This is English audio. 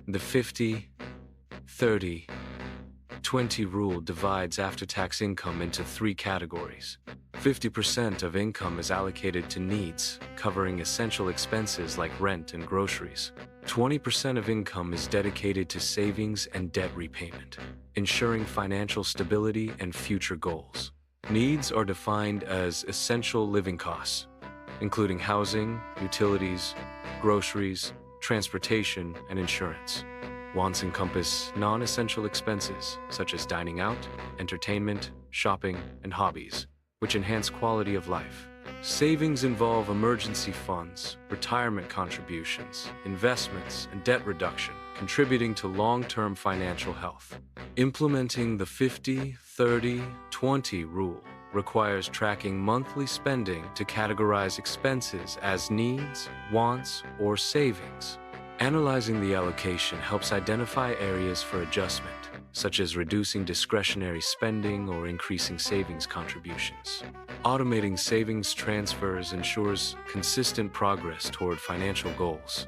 The 50, 30, 20 rule divides after-tax income into three categories. 50% of income is allocated to needs, covering essential expenses like rent and groceries. 20% of income is dedicated to savings and debt repayment, ensuring financial stability and future goals. Needs are defined as essential living costs, including housing, utilities, groceries, transportation, and insurance. Wants encompass non-essential expenses such as dining out, entertainment, shopping, and hobbies, which enhance quality of life. Savings involve emergency funds, retirement contributions, investments, and debt reduction, contributing to long-term financial health. Implementing the 50, 30, 20 rule requires tracking monthly spending to categorize expenses as needs, wants, or savings. Analyzing the allocation helps identify areas for adjustment, such as reducing discretionary spending or increasing savings contributions. Automating savings transfers ensures consistent progress toward financial goals.